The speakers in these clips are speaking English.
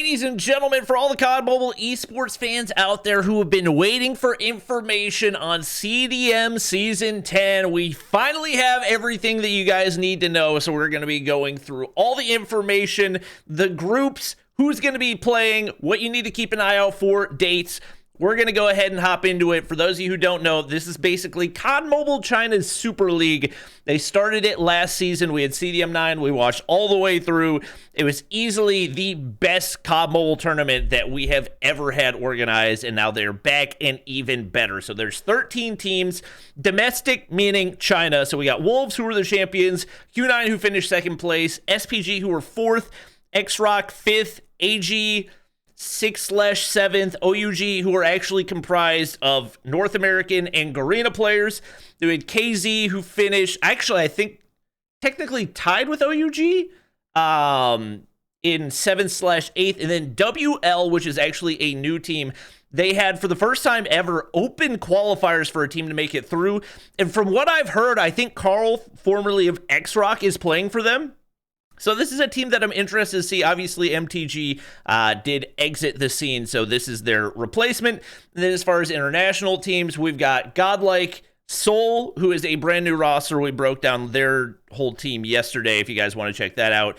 Ladies and gentlemen, for all the COD Mobile esports fans out there who have been waiting for information on CDM Season 10, we finally have everything that you guys need to know. So we're going to be going through all the information, the groups, who's going to be playing, what you need to keep an eye out for, dates. We're going to go ahead and hop into it. For those of you who don't know, this is basically COD Mobile China's Super League. They started it last season. We had CDM 9. We watched all the way through. It was easily the best COD Mobile tournament that we have ever had organized, and now they're back and even better. So there's 13 teams, domestic meaning China. So we got Wolves, who were the champions, Q9, who finished second place, SPG, who were fourth, X-Rock, fifth, AG, 6/7th, OUG, who are actually comprised of North American and Garena players. They had KZ, who finished, actually, I think, technically tied with OUG in 7/8th. And then WL, which is actually a new team. They had, for the first time ever, open qualifiers for a team to make it through. And from what I've heard, I think Carl, formerly of X-Rock, is playing for them. So this is a team that I'm interested to see. Obviously, MTG did exit the scene, so this is their replacement. And then as far as international teams, we've got Godlike, Seoul, who is a brand new roster. We broke down their whole team yesterday, if you guys want to check that out.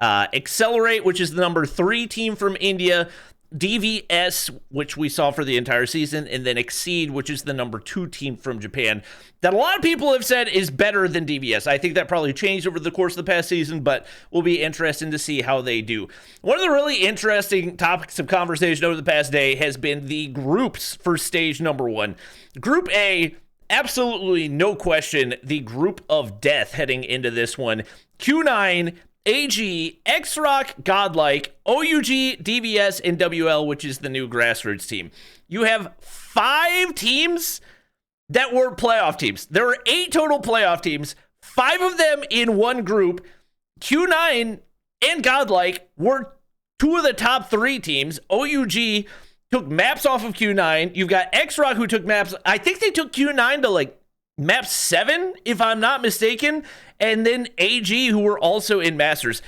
Accelerate, which is the number 3 team from India. DVS, which we saw for the entire season, and then Exceed, which is the number 2 team from Japan, that a lot of people have said is better than DVS. I think that probably changed over the course of the past season, but will be interesting to see how they do. One of the really interesting topics of conversation over the past day has been the groups for stage number 1. Group A, absolutely no question, the group of death heading into this one. Q9, AG, X-Rock, Godlike, OUG, DVS, and WL, which is the new grassroots team. You have 5 teams that were playoff teams. There were 8 total playoff teams, 5 of them in one group. Q9 and Godlike were 2 of the top 3 teams. OUG took maps off of Q9. You've got X-Rock, who took maps. I think they took Q9 to like map 7, if I'm not mistaken, and then AG, who were also in Masters.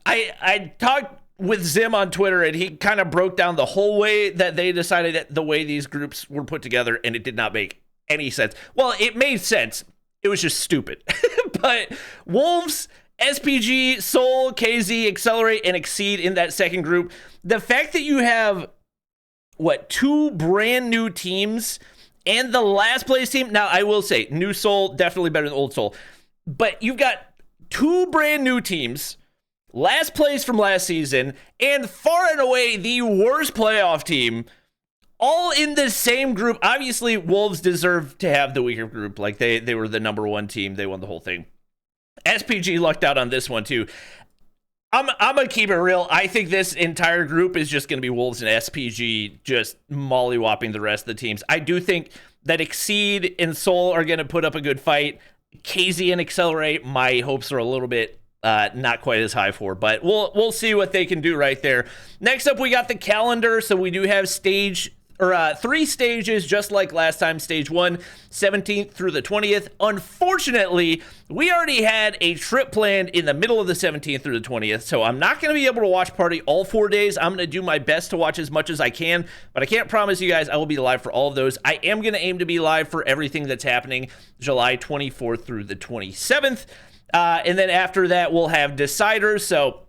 I talked with Zim on Twitter, and he kind of broke down the whole way that they decided that the way these groups were put together, and it did not make any sense. Well, it made sense. It was just stupid. But Wolves, SPG, Seoul, KZ, Accelerate, and Exceed in that second group. The fact that you have, 2 brand new teams and the last place team, now I will say, new Seoul, definitely better than old Seoul. But you've got 2 brand new teams, last place from last season, and far and away the worst playoff team, all in the same group. Obviously, Wolves deserve to have the weaker group. Like, they were the number 1 team. They won the whole thing. SPG lucked out on this one, too. I'm going to keep it real. I think this entire group is just going to be Wolves and SPG just mollywhopping the rest of the teams. I do think that Exceed and Seoul are going to put up a good fight. KZ and Accelerate, my hopes are a little bit not quite as high for, but we'll see what they can do right there. Next up, we got the calendar. So we do have 3 stages, just like last time. Stage 1, 17th through the 20th. Unfortunately, we already had a trip planned in the middle of the 17th through the 20th, so I'm not going to be able to watch Party all 4 days. I'm going to do my best to watch as much as I can, but I can't promise you guys I will be live for all of those. I am going to aim to be live for everything that's happening July 24th through the 27th, and then after that, we'll have deciders. So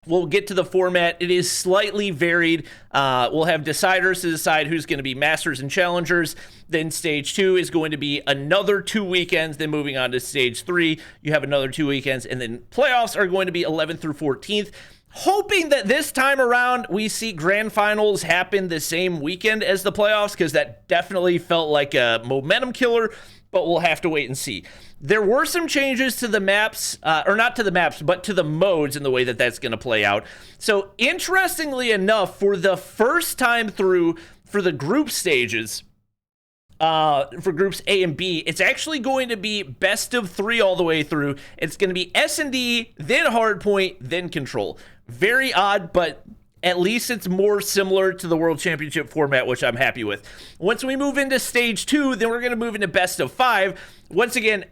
we'll get to the format. It is slightly varied. We'll have deciders to decide who's going to be Masters and Challengers. Then stage 2 is going to be another 2 weekends. Then moving on to stage 3, you have another 2 weekends. And then playoffs are going to be 11th through 14th. Hoping that this time around we see grand finals happen the same weekend as the playoffs, because that definitely felt like a momentum killer, but we'll have to wait and see. There were some changes to the maps, or not to the maps, but to the modes and the way that that's going to play out. So interestingly enough, for the first time through for the group stages, for groups A and B, it's actually going to be best of 3 all the way through. It's going to be S&D, then Hardpoint, then Control. Very odd, but at least it's more similar to the World Championship format, which I'm happy with. Once we move into stage 2, then we're going to move into best of 5. Once again,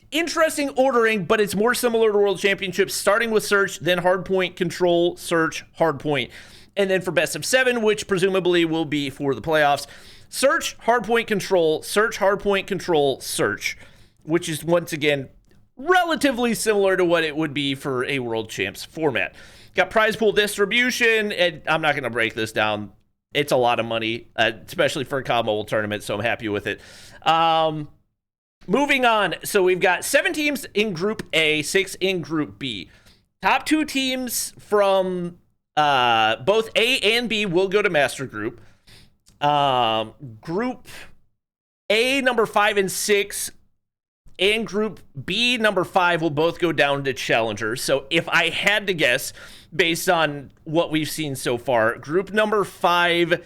interesting ordering, but it's more similar to World Championships, starting with Search, then Hardpoint, Control, Search, Hardpoint. And then for best of 7, which presumably will be for the playoffs, search, hardpoint control, search, hardpoint control, search, which is once again relatively similar to what it would be for a World Champs format. Got prize pool distribution, and I'm not going to break this down. It's a lot of money, especially for a COD Mobile tournament, so I'm happy with it. Moving on, so we've got 7 teams in Group A, 6 in Group B. Top 2 teams from both A and B will go to Master Group. Group A, number 5 and 6, and Group B, number 5, will both go down to Challenger. So if I had to guess, based on what we've seen so far, Group number 5,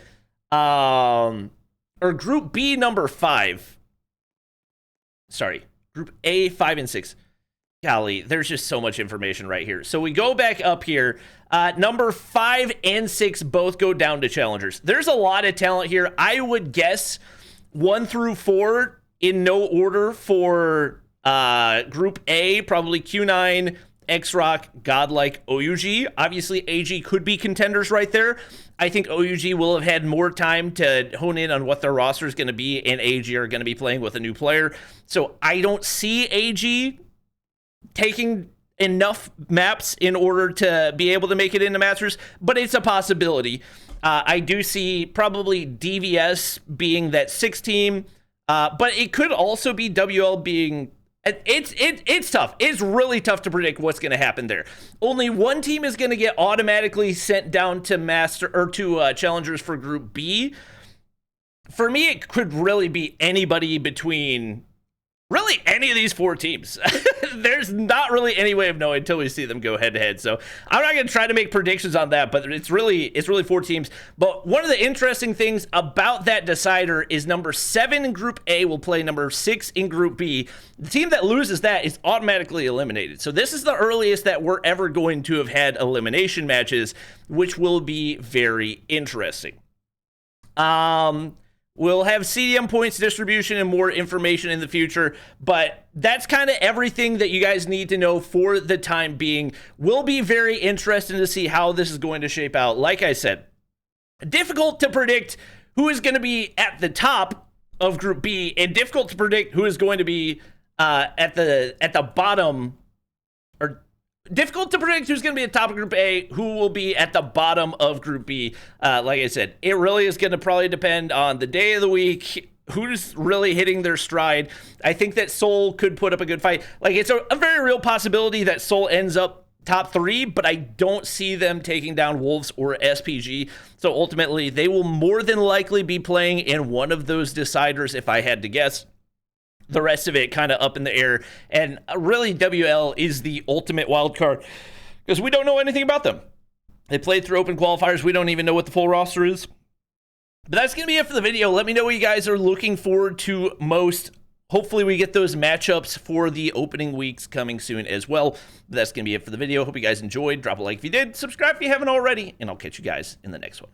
or Group B number 5, sorry, Group A, 5 and 6. Golly, there's just so much information right here. So we go back up here. Number 5 and 6 both go down to Challengers. There's a lot of talent here. I would guess 1 through 4 in no order for Group A, probably Q9, X-Rock, Godlike, OUG. Obviously, AG could be contenders right there. I think OUG will have had more time to hone in on what their roster is going to be, and AG are going to be playing with a new player. So I don't see AG taking enough maps in order to be able to make it into Masters, but it's a possibility. I do see probably DVS being that 6th team, but it could also be WL being... It's tough. It's really tough to predict what's going to happen there. Only one team is going to get automatically sent down to Master or to Challengers for Group B. For me, it could really be anybody between really any of these 4 teams. There's not really any way of knowing until we see them go head to head. So I'm not going to try to make predictions on that, but it's really 4 teams. But one of the interesting things about that decider is number 7 in Group A will play number 6 in Group B. The team that loses that is automatically eliminated. So this is the earliest that we're ever going to have had elimination matches, which will be very interesting. We'll have CDM points distribution and more information in the future, but that's kind of everything that you guys need to know for the time being. We'll be very interested to see how this is going to shape out. Like I said, difficult to predict who is going to be at the top of Group B, and difficult to predict who is going to be at the bottom, or difficult to predict who's going to be at the top of Group A, who will be at the bottom of Group B. Like I said, it really is going to probably depend on the day of the week, who's really hitting their stride. I think that Seoul could put up a good fight. Like, it's a very real possibility that Seoul ends up top 3, but I don't see them taking down Wolves or SPG. So ultimately, they will more than likely be playing in one of those deciders, if I had to guess. The rest of it kind of up in the air, and really WL is the ultimate wild card because we don't know anything about them. They played through open qualifiers. We don't even know what the full roster is. But that's going to be it for the video. Let me know what you guys are looking forward to most. Hopefully we get those matchups for the opening weeks coming soon as well. But that's going to be it for the video. Hope you guys enjoyed. Drop a like if you did. Subscribe if you haven't already. And I'll catch you guys in the next one.